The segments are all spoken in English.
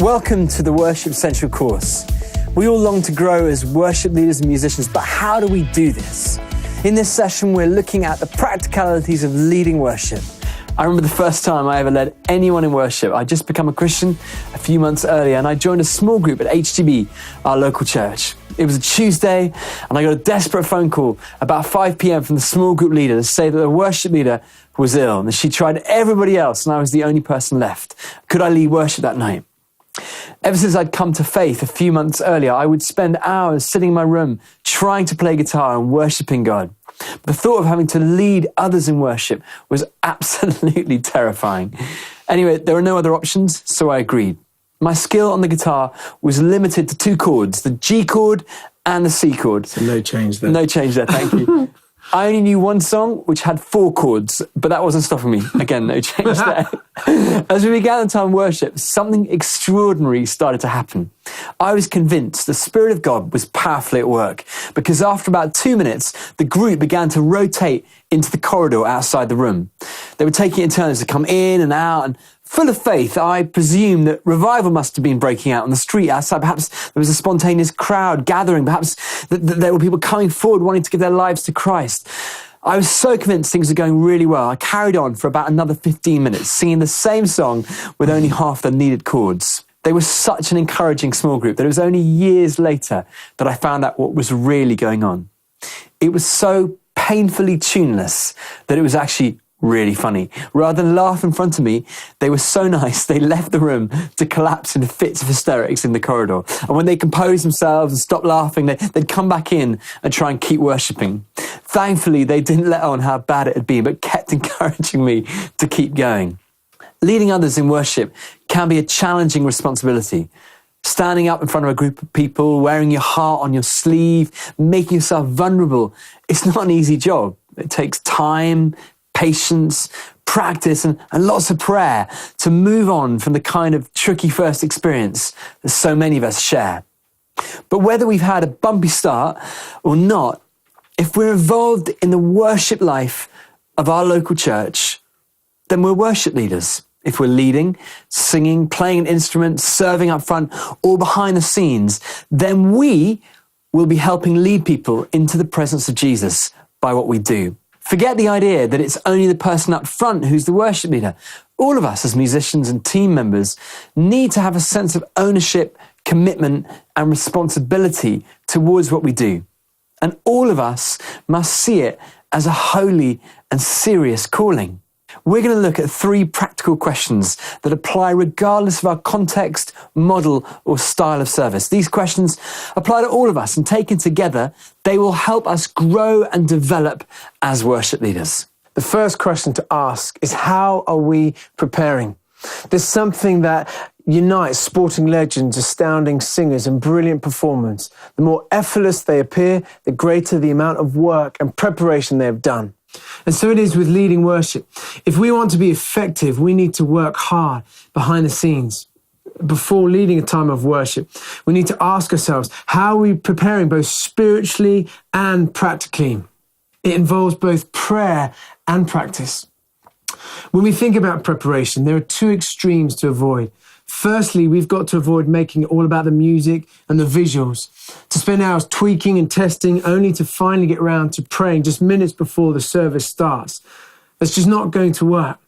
Welcome to the Worship Central course. We all long to grow as worship leaders and musicians, but how do we do this? In this session, we're looking at the practicalities of leading worship. I remember the first time I ever led anyone in worship. I'd just become a Christian a few months earlier, and I joined a small group at HTB, our local church. It was a Tuesday, and I got a desperate phone call about 5 p.m. from the small group leader to say that the worship leader was ill, and she tried everybody else, and I was the only person left. Could I lead worship that night? Ever since I'd come to faith a few months earlier, I would spend hours sitting in my room trying to play guitar and worshiping God. The thought of having to lead others in worship was absolutely terrifying. Anyway, there were no other options, so I agreed. My skill on the guitar was limited to 2 chords, the G chord and the C chord. So no change there. No change there, thank you. I only knew one song which had 4 chords, but that wasn't stopping me. Again, no change there. As we began the time of worship, something extraordinary started to happen. I was convinced the Spirit of God was powerfully at work, because after about 2 minutes, the group began to rotate into the corridor outside the room. They were taking it in turns to come in and out, and full of faith, I presume that revival must have been breaking out on the street outside. Perhaps there was a spontaneous crowd gathering. Perhaps there were people coming forward wanting to give their lives to Christ. I was so convinced things were going really well. I carried on for about another 15 minutes, singing the same song with only half the needed chords. They were such an encouraging small group that it was only years later that I found out what was really going on. It was so painfully tuneless that it was actually really funny. Rather than laugh in front of me, they were so nice, they left the room to collapse into fits of hysterics in the corridor. And when they composed themselves and stopped laughing, they'd come back in and try and keep worshipping. Thankfully, they didn't let on how bad it had been, but kept encouraging me to keep going. Leading others in worship can be a challenging responsibility. Standing up in front of a group of people, wearing your heart on your sleeve, making yourself vulnerable, it's not an easy job. It takes time, patience, practice, and lots of prayer to move on from the kind of tricky first experience that so many of us share. But whether we've had a bumpy start or not, if we're involved in the worship life of our local church, then we're worship leaders. If we're leading, singing, playing an instrument, serving up front, or behind the scenes, then we will be helping lead people into the presence of Jesus by what we do. Forget the idea that it's only the person up front who's the worship leader. All of us as musicians and team members need to have a sense of ownership, commitment, and responsibility towards what we do. And all of us must see it as a holy and serious calling. We're going to look at 3 practical questions that apply regardless of our context, model, or style of service. These questions apply to all of us, and taken together, they will help us grow and develop as worship leaders. The first question to ask is, how are we preparing? There's something that unites sporting legends, astounding singers, and brilliant performers. The more effortless they appear, the greater the amount of work and preparation they have done. And so it is with leading worship. If we want to be effective, we need to work hard behind the scenes. Before leading a time of worship, we need to ask ourselves, how are we preparing both spiritually and practically? It involves both prayer and practice. When we think about preparation, there are 2 extremes to avoid. Firstly, we've got to avoid making it all about the music and the visuals, to spend hours tweaking and testing only to finally get around to praying just minutes before the service starts. That's just not going to work.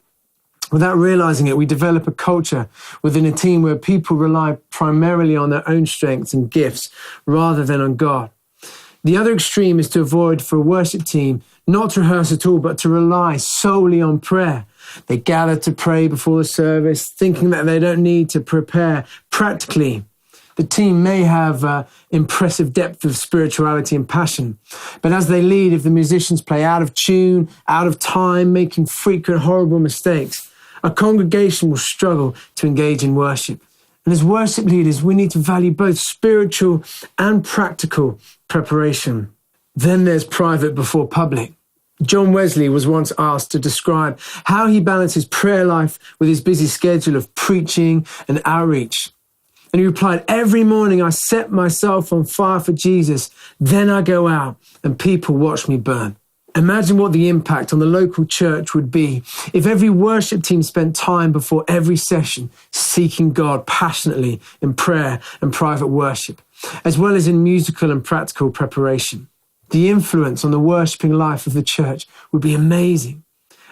Without realizing it, we develop a culture within a team where people rely primarily on their own strengths and gifts rather than on God. The other extreme is to avoid, for a worship team, not to rehearse at all, but to rely solely on prayer. They gather to pray before the service, thinking that they don't need to prepare practically. The team may have impressive depth of spirituality and passion, but as they lead, if the musicians play out of tune, out of time, making frequent horrible mistakes, a congregation will struggle to engage in worship. And as worship leaders, we need to value both spiritual and practical preparation. Then there's private before public. John Wesley was once asked to describe how he balanced his prayer life with his busy schedule of preaching and outreach. And he replied, "Every morning I set myself on fire for Jesus, then I go out and people watch me burn." Imagine what the impact on the local church would be if every worship team spent time before every session seeking God passionately in prayer and private worship, as well as in musical and practical preparation. The influence on the worshiping life of the church would be amazing.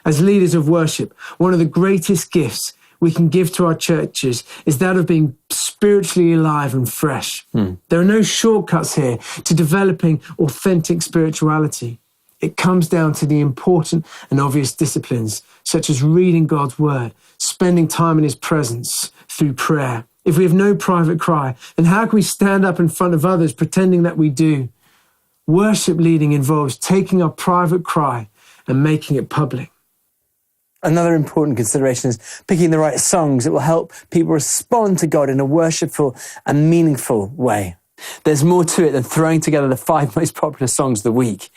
As leaders of worship, one of the greatest gifts we can give to our churches is that of being spiritually alive and fresh. There are no shortcuts here to developing authentic spirituality. It comes down to the important and obvious disciplines, such as reading God's word, spending time in his presence through prayer. If we have no private cry, then how can we stand up in front of others pretending that we do? Worship leading involves taking our private cry and making it public. Another important consideration is picking the right songs that will help people respond to God in a worshipful and meaningful way. There's more to it than throwing together the 5 most popular songs of the week.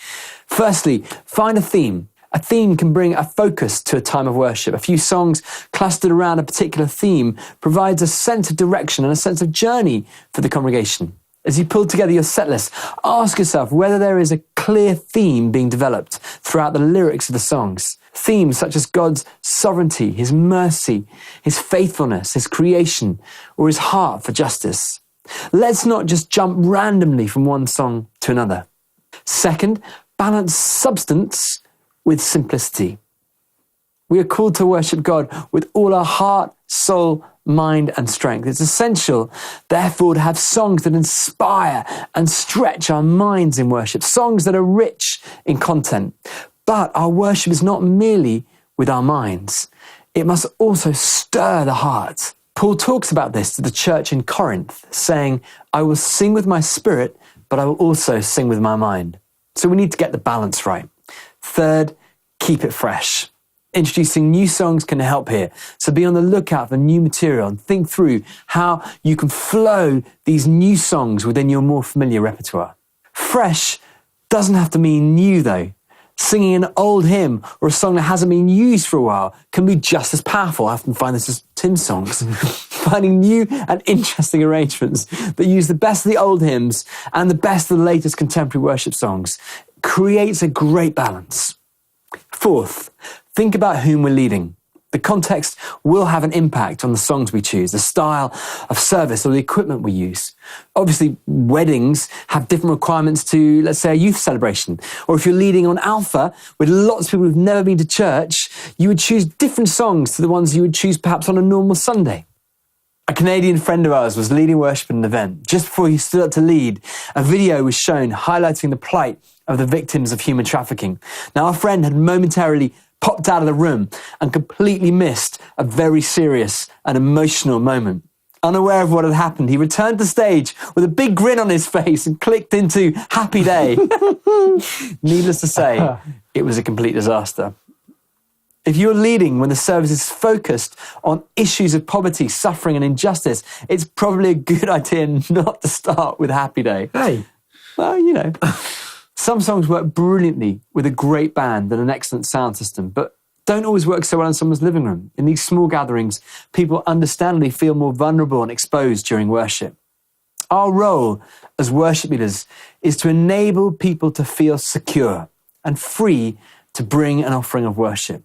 Firstly, find a theme. A theme can bring a focus to a time of worship. A few songs clustered around a particular theme provides a sense of direction and a sense of journey for the congregation. As you pull together your set list, ask yourself whether there is a clear theme being developed throughout the lyrics of the songs. Themes such as God's sovereignty, his mercy, his faithfulness, his creation, or his heart for justice. Let's not just jump randomly from one song to another. Second, balance substance with simplicity. We are called to worship God with all our heart, soul, mind, and strength. It's essential, therefore, to have songs that inspire and stretch our minds in worship, songs that are rich in content. But our worship is not merely with our minds. It must also stir the heart. Paul talks about this to the church in Corinth, saying, I will sing with my spirit, but I will also sing with my mind. So we need to get the balance right. Third, keep it fresh. Introducing new songs can help here. So be on the lookout for new material and think through how you can flow these new songs within your more familiar repertoire. Fresh doesn't have to mean new though. Singing an old hymn or a song that hasn't been used for a while can be just as powerful. I often find this as Tim's songs. Finding new and interesting arrangements that use the best of the old hymns and the best of the latest contemporary worship songs creates a great balance. Fourth, think about whom we're leading. The context will have an impact on the songs we choose, the style of service or the equipment we use. Obviously, weddings have different requirements to, let's say, a youth celebration. Or if you're leading on Alpha with lots of people who've never been to church, you would choose different songs to the ones you would choose perhaps on a normal Sunday. A Canadian friend of ours was leading worship at an event. Just before he stood up to lead, a video was shown highlighting the plight of the victims of human trafficking. Now, our friend had momentarily popped out of the room and completely missed a very serious and emotional moment. Unaware of what had happened, he returned to stage with a big grin on his face and clicked into Happy Day. Needless to say, it was a complete disaster. If you're leading when the service is focused on issues of poverty, suffering, and injustice, it's probably a good idea not to start with Happy Day. Hey. Well, you know. Some songs work brilliantly with a great band and an excellent sound system, but don't always work so well in someone's living room. In these small gatherings, people understandably feel more vulnerable and exposed during worship. Our role as worship leaders is to enable people to feel secure and free to bring an offering of worship.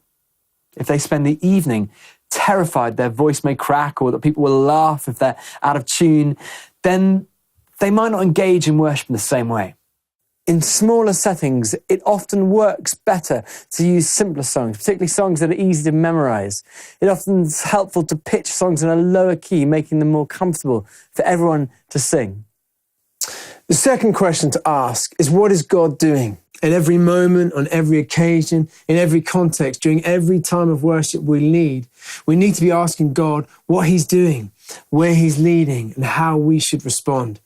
If they spend the evening terrified their voice may crack or that people will laugh if they're out of tune, then they might not engage in worship in the same way. In smaller settings, it often works better to use simpler songs, particularly songs that are easy to memorize. It often is helpful to pitch songs in a lower key, making them more comfortable for everyone to sing. The second question to ask is, what is God doing? At every moment, on every occasion, in every context, during every time of worship we need to be asking God what he's doing, where he's leading, and how we should respond.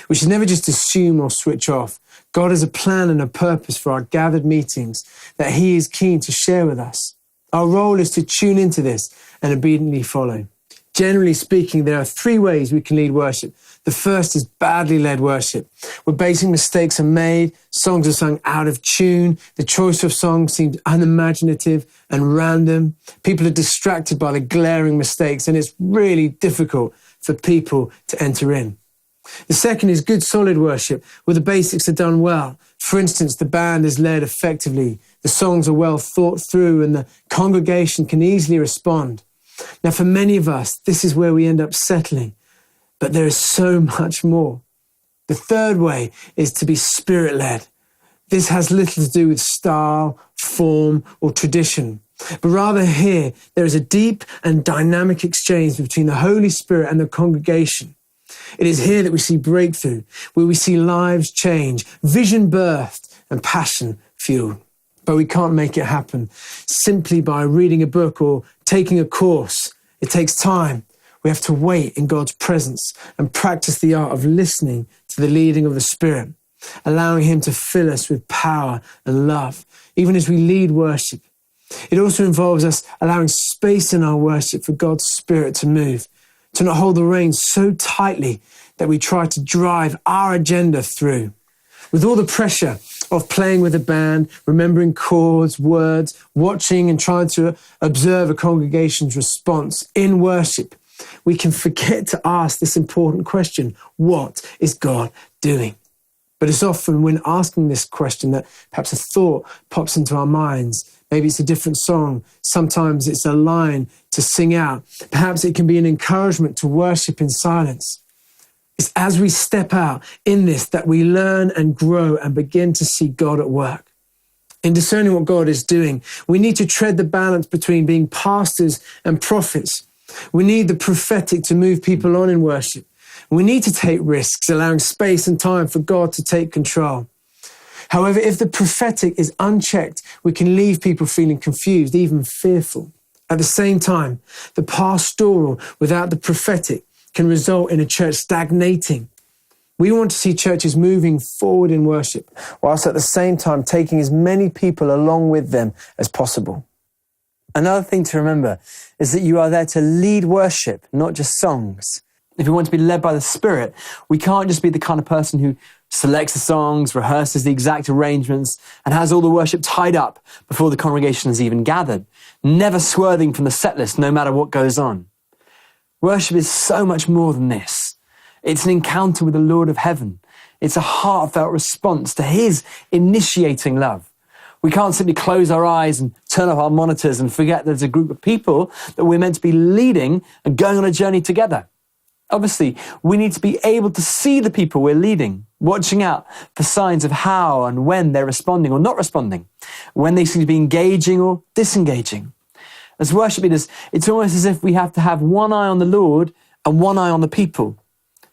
We should never just assume or switch off. God has a plan and a purpose for our gathered meetings that he is keen to share with us. Our role is to tune into this and obediently follow. Generally speaking, there are 3 ways we can lead worship. The first is badly led worship, where basic mistakes are made, songs are sung out of tune, the choice of songs seems unimaginative and random. People are distracted by the glaring mistakes, and it's really difficult for people to enter in. The second is good solid worship, where the basics are done well. For instance, the band is led effectively The songs are well thought through and the congregation can easily respond. Now, for many of us, this is where we end up settling, but there is so much more. The third way is to be Spirit-led. This has little to do with style, form, or tradition, but rather here, there is a deep and dynamic exchange between the Holy Spirit and the congregation. It is here that we see breakthrough, where we see lives change, vision birthed, and passion fueled. But we can't make it happen simply by reading a book or taking a course. It takes time. We have to wait in God's presence and practice the art of listening to the leading of the Spirit, allowing Him to fill us with power and love, even as we lead worship. It also involves us allowing space in our worship for God's Spirit to move, to not hold the reins so tightly that we try to drive our agenda through. With all the pressure of playing with a band, remembering chords, words, watching and trying to observe a congregation's response in worship, we can forget to ask this important question: what is God doing? But it's often when asking this question that perhaps a thought pops into our minds. Maybe it's a different song. Sometimes it's a line to sing out. Perhaps it can be an encouragement to worship in silence. It's as we step out in this that we learn and grow and begin to see God at work. In discerning what God is doing, we need to tread the balance between being pastors and prophets. We need the prophetic to move people on in worship. We need to take risks, allowing space and time for God to take control. However, if the prophetic is unchecked, we can leave people feeling confused, even fearful. At the same time, the pastoral without the prophetic can result in a church stagnating. We want to see churches moving forward in worship, whilst at the same time taking as many people along with them as possible. Another thing to remember is that you are there to lead worship, not just songs. If we want to be led by the Spirit, we can't just be the kind of person who selects the songs, rehearses the exact arrangements, and has all the worship tied up before the congregation has even gathered, never swerving from the set list no matter what goes on. Worship is so much more than this. It's an encounter with the Lord of heaven. It's a heartfelt response to His initiating love. We can't simply close our eyes and turn off our monitors and forget there's a group of people that we're meant to be leading and going on a journey together. Obviously, we need to be able to see the people we're leading, watching out for signs of how and when they're responding or not responding, when they seem to be engaging or disengaging. As worship leaders, it's almost as if we have to have one eye on the Lord and one eye on the people.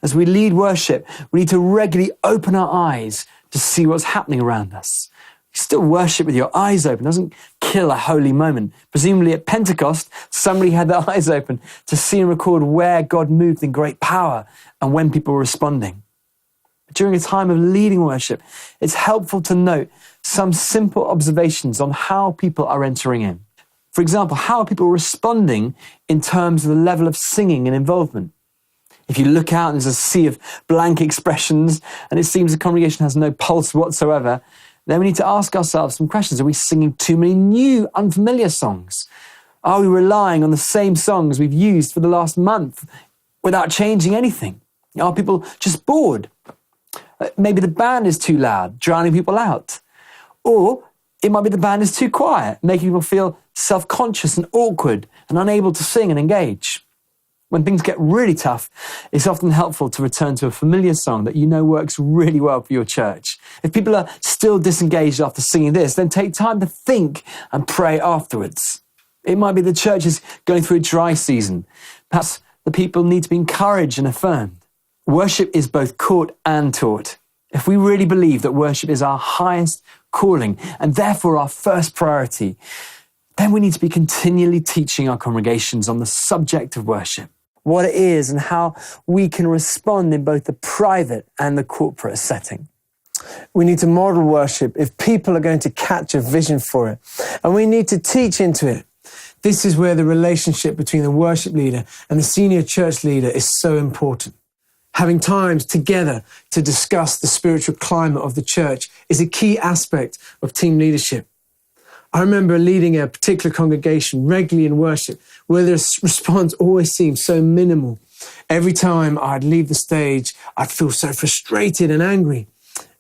As we lead worship, we need to regularly open our eyes to see what's happening around us. You still worship with your eyes open. It doesn't kill a holy moment. Presumably at Pentecost, somebody had their eyes open to see and record where God moved in great power and when people were responding. But during a time of leading worship, it's helpful to note some simple observations on how people are entering in. For example, how are people responding in terms of the level of singing and involvement? If you look out and there's a sea of blank expressions and it seems the congregation has no pulse whatsoever, then we need to ask ourselves some questions. Are we singing too many new, unfamiliar songs? Are we relying on the same songs we've used for the last month without changing anything? Are people just bored? Maybe the band is too loud, drowning people out. Or it might be the band is too quiet, making people feel self-conscious and awkward and unable to sing and engage. When things get really tough, it's often helpful to return to a familiar song that you know works really well for your church. If people are still disengaged after singing this, then take time to think and pray afterwards. It might be the church is going through a dry season. Perhaps the people need to be encouraged and affirmed. Worship is both caught and taught. If we really believe that worship is our highest calling and therefore our first priority, then we need to be continually teaching our congregations on the subject of worship, what it is and how we can respond in both the private and the corporate setting. We need to model worship if people are going to catch a vision for it, and we need to teach into it. This is where the relationship between the worship leader and the senior church leader is so important. Having times together to discuss the spiritual climate of the church is a key aspect of team leadership. I remember leading a particular congregation regularly in worship where the response always seemed so minimal. Every time I'd leave the stage, I'd feel so frustrated and angry.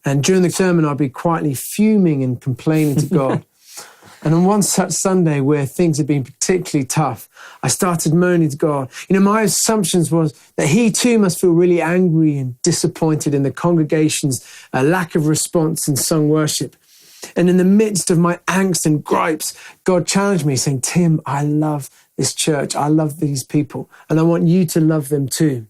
And during the sermon, I'd be quietly fuming and complaining to God. And on one such Sunday where things had been particularly tough, I started moaning to God. My assumptions was that he too must feel really angry and disappointed in the congregation's lack of response in sung worship. And in the midst of my angst and gripes, God challenged me saying, Tim, I love this church. I love these people, and I want you to love them too.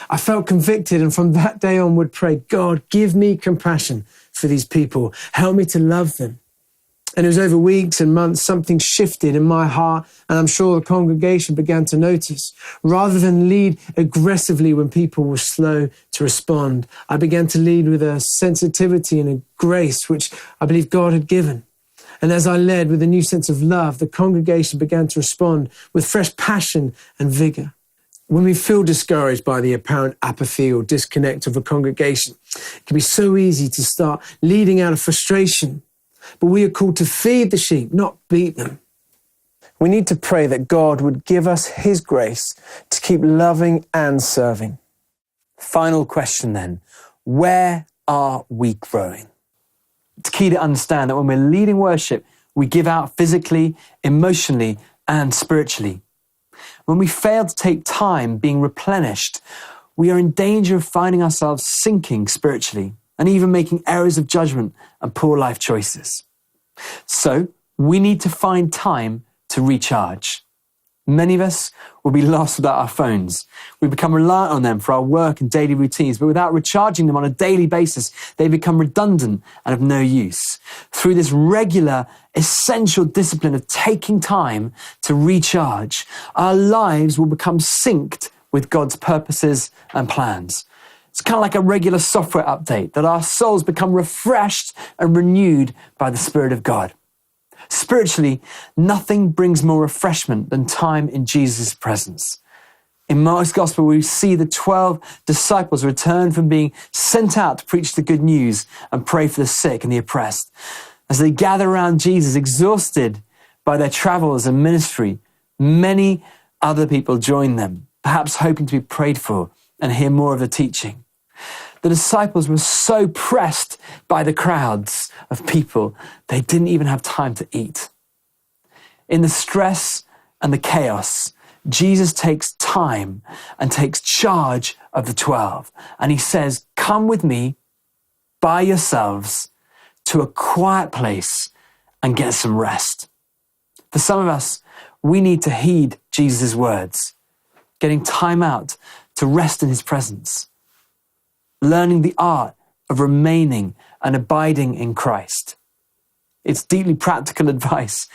I felt convicted, and from that day on would pray, God, give me compassion for these people. Help me to love them. And it was over weeks and months, something shifted in my heart, and I'm sure the congregation began to notice. Rather than lead aggressively when people were slow to respond, I began to lead with a sensitivity and a grace which I believe God had given. And as I led with a new sense of love, the congregation began to respond with fresh passion and vigor. When we feel discouraged by the apparent apathy or disconnect of a congregation, it can be so easy to start leading out of frustration. But we are called to feed the sheep, not beat them. We need to pray that God would give us his grace to keep loving and serving. Final question then. Where are we growing? It's key to understand that when we're leading worship, we give out physically, emotionally, and spiritually. When we fail to take time being replenished, we are in danger of finding ourselves sinking spiritually and even making errors of judgment and poor life choices. So we need to find time to recharge. Many of us will be lost without our phones. We become reliant on them for our work and daily routines, but without recharging them on a daily basis, they become redundant and of no use. Through this regular, essential discipline of taking time to recharge, our lives will become synced with God's purposes and plans. It's kind of like a regular software update, that our souls become refreshed and renewed by the Spirit of God. Spiritually, nothing brings more refreshment than time in Jesus' presence. In Mark's Gospel, we see the 12 disciples return from being sent out to preach the good news and pray for the sick and the oppressed. As they gather around Jesus, exhausted by their travels and ministry, many other people join them, perhaps hoping to be prayed for and hear more of the teaching. The disciples were so pressed by the crowds of people, they didn't even have time to eat. In the stress and the chaos, Jesus takes time and takes charge of the 12. And he says, come with me by yourselves to a quiet place and get some rest. For some of us, we need to heed Jesus' words, getting time out to rest in his presence, learning the art of remaining and abiding in Christ. It's deeply practical advice.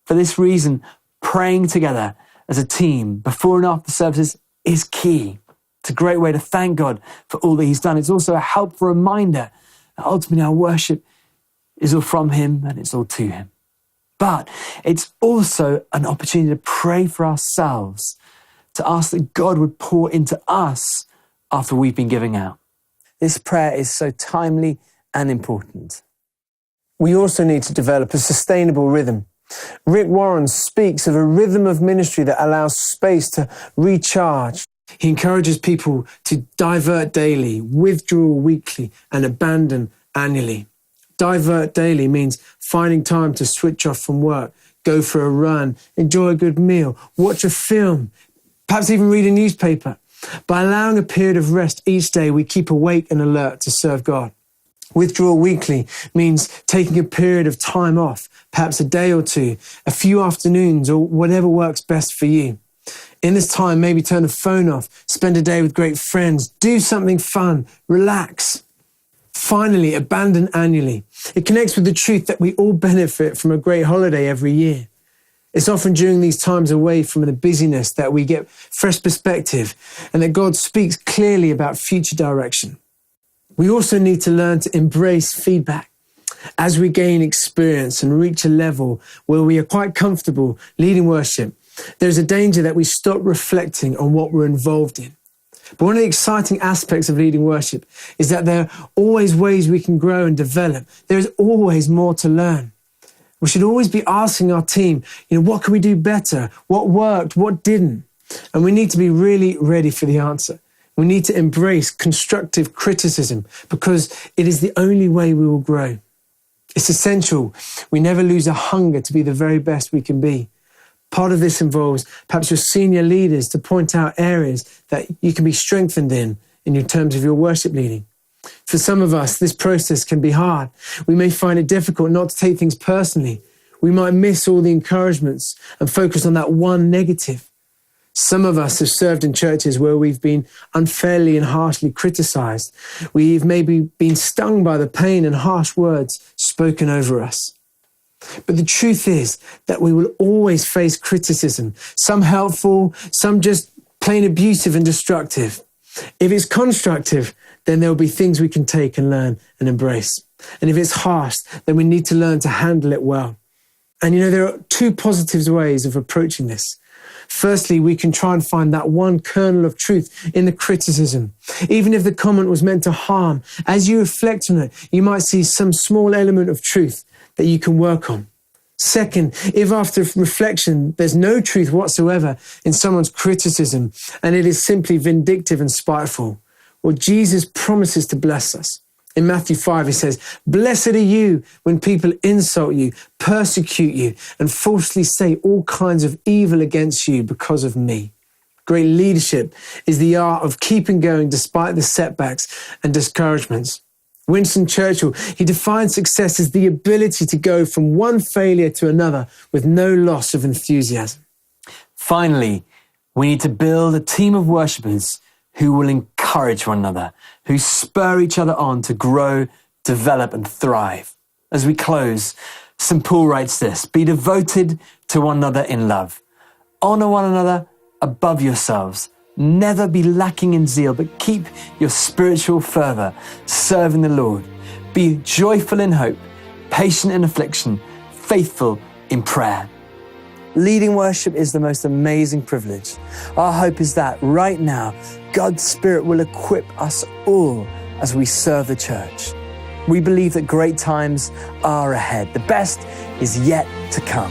For this reason, praying together as a team before and after services is key. It's a great way to thank God for all that he's done. It's also a helpful reminder that ultimately our worship is all from him and it's all to him. But it's also an opportunity to pray for ourselves, to ask that God would pour into us after we've been giving out. This prayer is so timely and important. We also need to develop a sustainable rhythm. Rick Warren speaks of a rhythm of ministry that allows space to recharge. He encourages people to divert daily, withdraw weekly, and abandon annually. Divert daily means finding time to switch off from work, go for a run, enjoy a good meal, watch a film, perhaps even read a newspaper. By allowing a period of rest each day, we keep awake and alert to serve God. Withdraw weekly means taking a period of time off, perhaps a day or two, a few afternoons, or whatever works best for you. In this time, maybe turn the phone off, spend a day with great friends, do something fun, relax. Finally, abandon annually. It connects with the truth that we all benefit from a great holiday every year. It's often during these times away from the busyness that we get fresh perspective and that God speaks clearly about future direction. We also need to learn to embrace feedback. As we gain experience and reach a level where we are quite comfortable leading worship, there's a danger that we stop reflecting on what we're involved in. But one of the exciting aspects of leading worship is that there are always ways we can grow and develop. There is always more to learn. We should always be asking our team, what can we do better? What worked? What didn't? And we need to be really ready for the answer. We need to embrace constructive criticism because it is the only way we will grow. It's essential we never lose a hunger to be the very best we can be. Part of this involves perhaps your senior leaders to point out areas that you can be strengthened in your terms of your worship leading. For some of us, this process can be hard. We may find it difficult not to take things personally. We might miss all the encouragements and focus on that one negative. Some of us have served in churches where we've been unfairly and harshly criticized. We've maybe been stung by the pain and harsh words spoken over us. But the truth is that we will always face criticism, some helpful, some just plain abusive and destructive. If it's constructive, then there will be things we can take and learn and embrace. And if it's harsh, then we need to learn to handle it well. And there are two positive ways of approaching this. Firstly, we can try and find that one kernel of truth in the criticism. Even if the comment was meant to harm, as you reflect on it, you might see some small element of truth that you can work on. Second, if after reflection there's no truth whatsoever in someone's criticism and it is simply vindictive and spiteful, well, Jesus promises to bless us. In Matthew 5, he says, "Blessed are you when people insult you, persecute you, and falsely say all kinds of evil against you because of me." Great leadership is the art of keeping going despite the setbacks and discouragements. Winston Churchill, he defined success as the ability to go from one failure to another with no loss of enthusiasm. Finally, we need to build a team of worshippers who will encourage one another, who spur each other on to grow, develop, and thrive. As we close, St. Paul writes this: "Be devoted to one another in love. Honor one another above yourselves. Never be lacking in zeal, but keep your spiritual fervor, serving the Lord. Be joyful in hope, patient in affliction, faithful in prayer." Leading worship is the most amazing privilege. Our hope is that right now, God's Spirit will equip us all as we serve the church. We believe that great times are ahead. The best is yet to come.